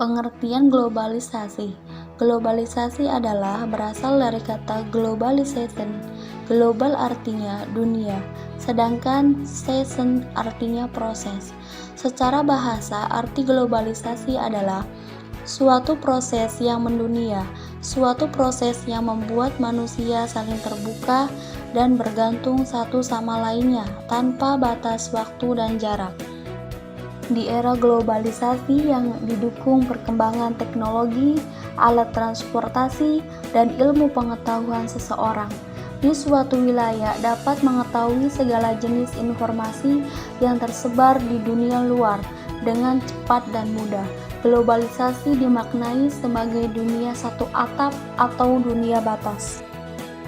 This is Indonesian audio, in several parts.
Pengertian globalisasi. Globalisasi adalah berasal dari kata globalization. Global artinya dunia, sedangkan season artinya proses. Secara bahasa, arti globalisasi adalah suatu proses yang mendunia, suatu proses yang membuat manusia saling terbuka dan bergantung satu sama lainnya tanpa batas waktu dan jarak. Di era globalisasi yang didukung perkembangan teknologi, alat transportasi, dan ilmu pengetahuan seseorang, di suatu wilayah dapat mengetahui segala jenis informasi yang tersebar di dunia luar dengan cepat dan mudah. Globalisasi dimaknai sebagai dunia satu atap atau dunia batas.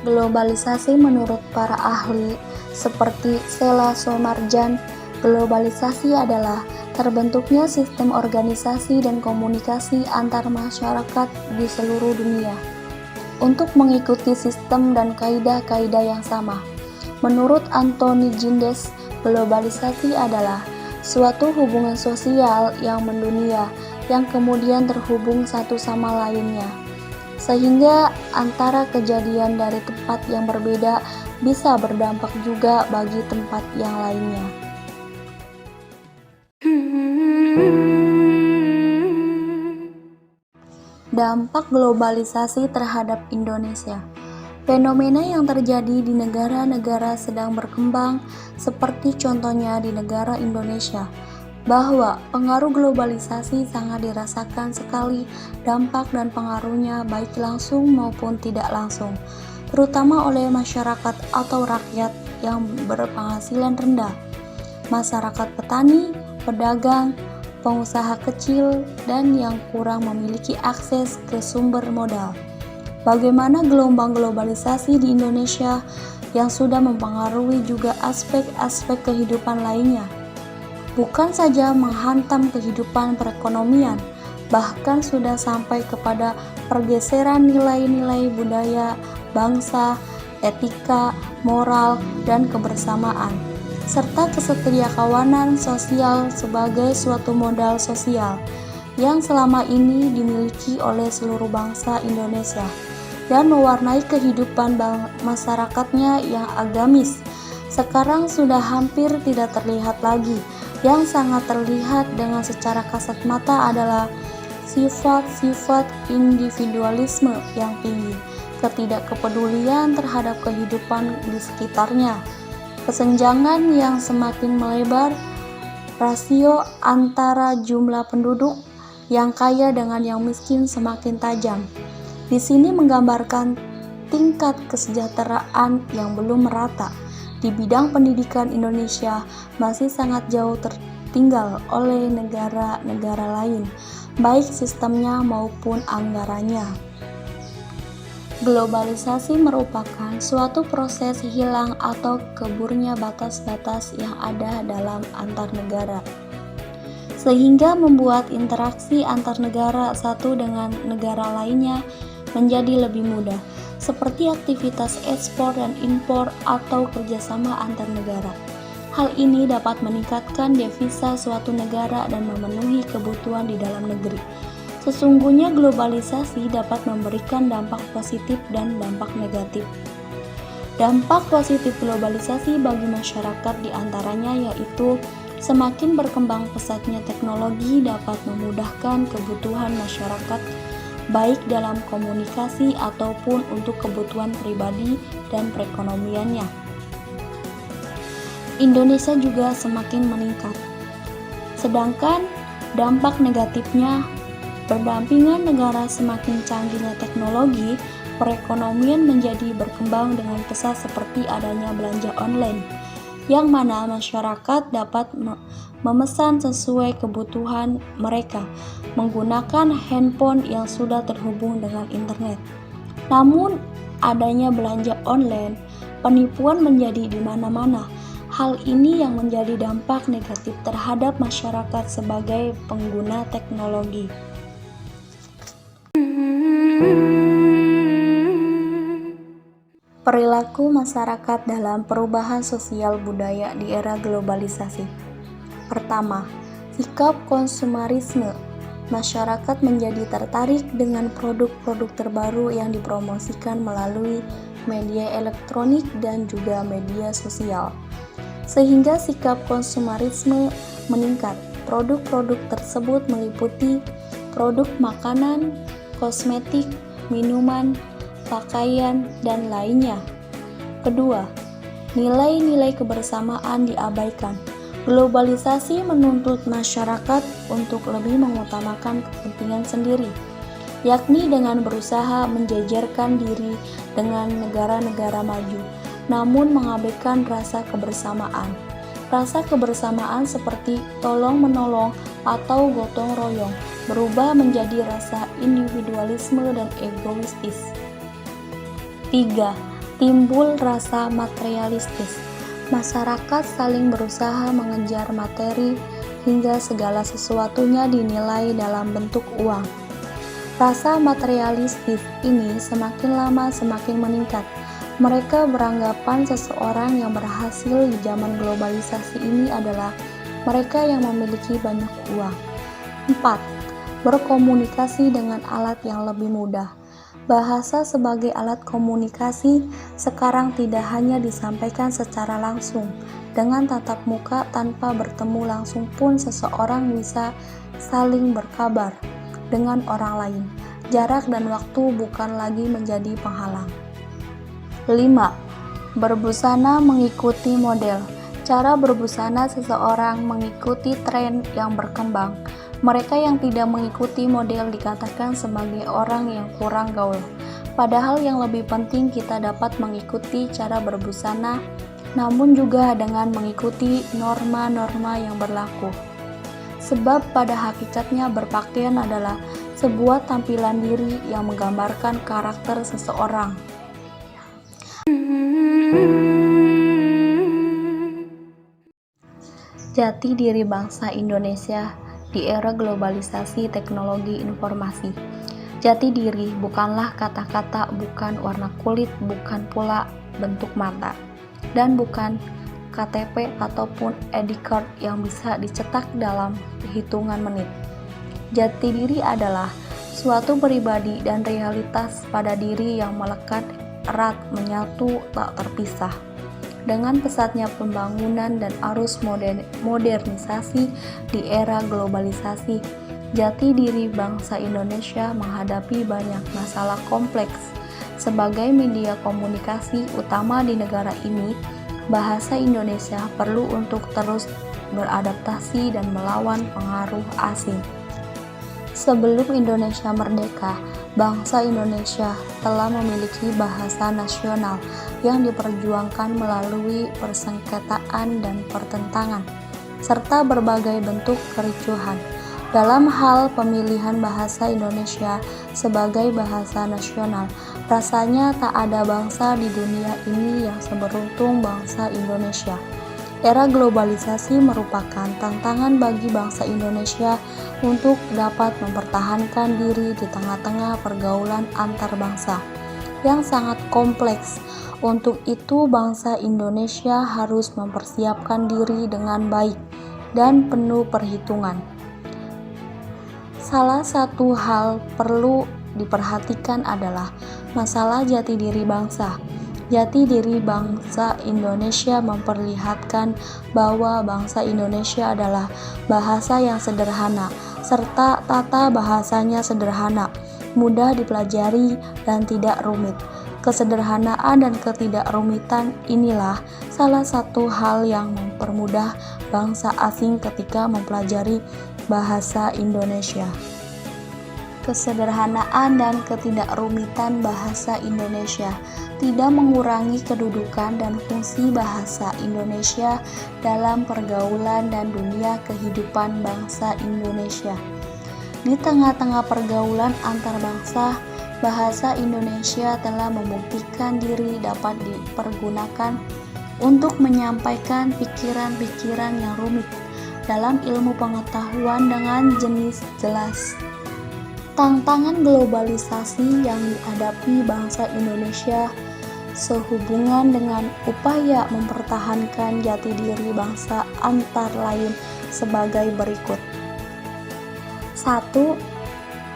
Globalisasi menurut para ahli seperti Sela Somarjan, globalisasi adalah terbentuknya sistem organisasi dan komunikasi antar masyarakat di seluruh dunia untuk mengikuti sistem dan kaidah-kaidah yang sama. Menurut Anthony Gindes, globalisasi adalah suatu hubungan sosial yang mendunia yang kemudian terhubung satu sama lainnya, sehingga antara kejadian dari tempat yang berbeda bisa berdampak juga bagi tempat yang lainnya. Dampak globalisasi terhadap Indonesia. Fenomena yang terjadi di negara-negara sedang berkembang, seperti contohnya di negara Indonesia, bahwa pengaruh globalisasi sangat dirasakan sekali dampak dan pengaruhnya baik langsung maupun tidak langsung, terutama oleh masyarakat atau rakyat yang berpenghasilan rendah, masyarakat petani, pedagang, pengusaha kecil, dan yang kurang memiliki akses ke sumber modal. Bagaimana gelombang globalisasi di Indonesia yang sudah mempengaruhi juga aspek-aspek kehidupan lainnya, bukan saja menghantam kehidupan perekonomian, bahkan sudah sampai kepada pergeseran nilai-nilai budaya, bangsa, etika, moral, dan kebersamaan, serta kesetiakawanan sosial sebagai suatu modal sosial yang selama ini dimiliki oleh seluruh bangsa Indonesia dan mewarnai kehidupan masyarakatnya yang agamis. Sekarang sudah hampir tidak terlihat lagi. Yang sangat terlihat dengan secara kasat mata adalah sifat-sifat individualisme yang tinggi, ketidakkepedulian terhadap kehidupan di sekitarnya, kesenjangan yang semakin melebar, rasio antara jumlah penduduk yang kaya dengan yang miskin semakin tajam. Di sini menggambarkan tingkat kesejahteraan yang belum merata. Di bidang pendidikan, Indonesia masih sangat jauh tertinggal oleh negara-negara lain, baik sistemnya maupun anggarannya. Globalisasi merupakan suatu proses hilang atau keburnya batas-batas yang ada dalam antar negara, sehingga membuat interaksi antar negara satu dengan negara lainnya menjadi lebih mudah, seperti aktivitas ekspor dan impor atau kerjasama antar negara. Hal ini dapat meningkatkan devisa suatu negara dan memenuhi kebutuhan di dalam negeri. Sesungguhnya globalisasi dapat memberikan dampak positif dan dampak negatif. Dampak positif globalisasi bagi masyarakat diantaranya yaitu semakin berkembang pesatnya teknologi dapat memudahkan kebutuhan masyarakat baik dalam komunikasi ataupun untuk kebutuhan pribadi dan perekonomiannya. Indonesia juga semakin meningkat. Sedangkan dampak negatifnya, berdampingan negara semakin canggihnya teknologi, perekonomian menjadi berkembang dengan pesat seperti adanya belanja online, yang mana masyarakat dapat memesan sesuai kebutuhan mereka menggunakan handphone yang sudah terhubung dengan internet. Namun, adanya belanja online, penipuan menjadi di mana-mana. Hal ini yang menjadi dampak negatif terhadap masyarakat sebagai pengguna teknologi. Perilaku masyarakat dalam perubahan sosial budaya di era globalisasi. Pertama, sikap konsumerisme. masyarakat menjadi tertarik dengan produk-produk terbaru yang dipromosikan melalui media elektronik dan juga media sosial. Sehingga sikap konsumerisme meningkat. Produk-produk tersebut meliputi produk makanan, kosmetik, minuman, pakaian, dan lainnya. Kedua, nilai-nilai kebersamaan diabaikan. Globalisasi menuntut masyarakat untuk lebih mengutamakan kepentingan sendiri, yakni dengan berusaha menjejerkan diri dengan negara-negara maju, namun mengabaikan rasa kebersamaan. Rasa kebersamaan seperti tolong-menolong atau gotong royong berubah menjadi rasa individualisme dan egoistis. 3. Timbul rasa materialistis. Masyarakat saling berusaha mengejar materi hingga segala sesuatunya dinilai dalam bentuk uang. Rasa materialistis ini semakin lama semakin meningkat. Mereka beranggapan seseorang yang berhasil di zaman globalisasi ini adalah mereka yang memiliki banyak uang. 4. Berkomunikasi dengan alat yang lebih mudah. Bahasa sebagai alat komunikasi sekarang tidak hanya disampaikan secara langsung. Dengan tatap muka tanpa bertemu langsung pun seseorang bisa saling berkabar dengan orang lain. Jarak dan waktu bukan lagi menjadi penghalang. 5. Berbusana mengikuti model. Cara berbusana seseorang mengikuti tren yang berkembang. Mereka yang tidak mengikuti model dikatakan sebagai orang yang kurang gaul. Padahal yang lebih penting kita dapat mengikuti cara berbusana, namun juga dengan mengikuti norma-norma yang berlaku. Sebab pada hakikatnya berpakaian adalah sebuah tampilan diri yang menggambarkan karakter seseorang. Jati diri bangsa Indonesia di era globalisasi teknologi informasi. Jati diri bukanlah kata-kata, bukan warna kulit, bukan pula bentuk mata, dan bukan KTP ataupun ID card yang bisa dicetak dalam hitungan menit. Jati diri adalah suatu pribadi dan realitas pada diri yang melekat erat, menyatu, tak terpisah. Dengan pesatnya pembangunan dan arus modernisasi di era globalisasi, jati diri bangsa Indonesia menghadapi banyak masalah kompleks. Sebagai media komunikasi utama di negara ini, bahasa Indonesia perlu untuk terus beradaptasi dan melawan pengaruh asing. Sebelum Indonesia merdeka, bangsa Indonesia telah memiliki bahasa nasional yang diperjuangkan melalui persengketaan dan pertentangan, serta berbagai bentuk kericuhan. Dalam hal pemilihan bahasa Indonesia sebagai bahasa nasional, rasanya tak ada bangsa di dunia ini yang seberuntung bangsa Indonesia. Era globalisasi merupakan tantangan bagi bangsa Indonesia untuk dapat mempertahankan diri di tengah-tengah pergaulan antar bangsa yang sangat kompleks. Untuk itu, bangsa Indonesia harus mempersiapkan diri dengan baik dan penuh perhitungan. Salah satu hal perlu diperhatikan adalah masalah jati diri bangsa. Jati diri bangsa Indonesia memperlihatkan bahwa bangsa Indonesia adalah bahasa yang sederhana, serta tata bahasanya sederhana, mudah dipelajari, dan tidak rumit. Kesederhanaan dan ketidakrumitan inilah salah satu hal yang mempermudah bangsa asing ketika mempelajari bahasa Indonesia. Kesederhanaan dan ketidakrumitan bahasa Indonesia tidak mengurangi kedudukan dan fungsi bahasa Indonesia dalam pergaulan dan dunia kehidupan bangsa Indonesia. Di tengah-tengah pergaulan antar bangsa, bahasa Indonesia telah membuktikan diri dapat dipergunakan untuk menyampaikan pikiran-pikiran yang rumit dalam ilmu pengetahuan dengan jelas. Tantangan globalisasi yang dihadapi bangsa Indonesia sehubungan dengan upaya mempertahankan jati diri bangsa antara lain sebagai berikut. 1.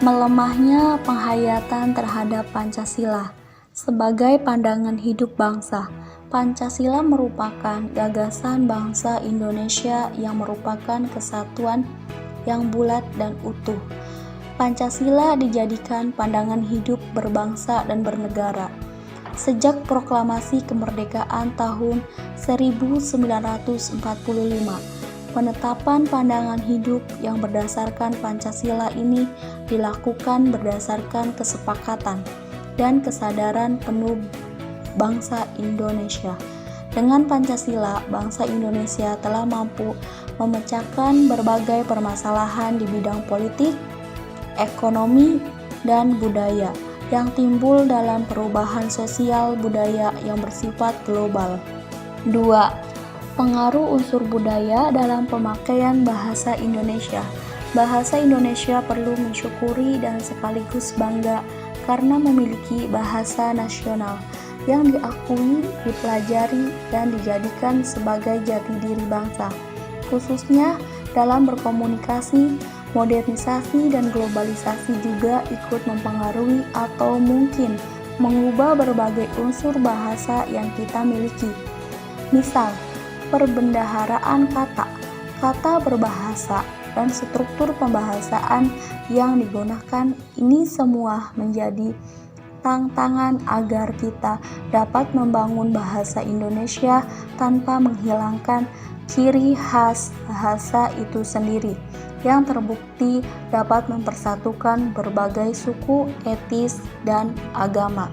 Melemahnya penghayatan terhadap Pancasila sebagai pandangan hidup bangsa. Pancasila merupakan gagasan bangsa Indonesia yang merupakan kesatuan yang bulat dan utuh. Pancasila dijadikan pandangan hidup berbangsa dan bernegara. Sejak proklamasi kemerdekaan tahun 1945, penetapan pandangan hidup yang berdasarkan Pancasila ini dilakukan berdasarkan kesepakatan dan kesadaran penuh bangsa Indonesia. Dengan Pancasila, bangsa Indonesia telah mampu memecahkan berbagai permasalahan di bidang politik, ekonomi, dan budaya yang timbul dalam perubahan sosial budaya yang bersifat global. 2. Pengaruh unsur budaya dalam pemakaian bahasa Indonesia. Bahasa Indonesia perlu mensyukuri dan sekaligus bangga karena memiliki bahasa nasional yang diakui, dipelajari, dan dijadikan sebagai jati diri bangsa, khususnya dalam berkomunikasi. Modernisasi dan globalisasi juga ikut mempengaruhi atau mungkin mengubah berbagai unsur bahasa yang kita miliki. Misal, perbendaharaan kata, kata berbahasa, dan struktur pembahasaan yang digunakan ini semua menjadi tantangan agar kita dapat membangun bahasa Indonesia tanpa menghilangkan ciri khas bahasa itu sendiri yang terbukti dapat mempersatukan berbagai suku, etnis, dan agama.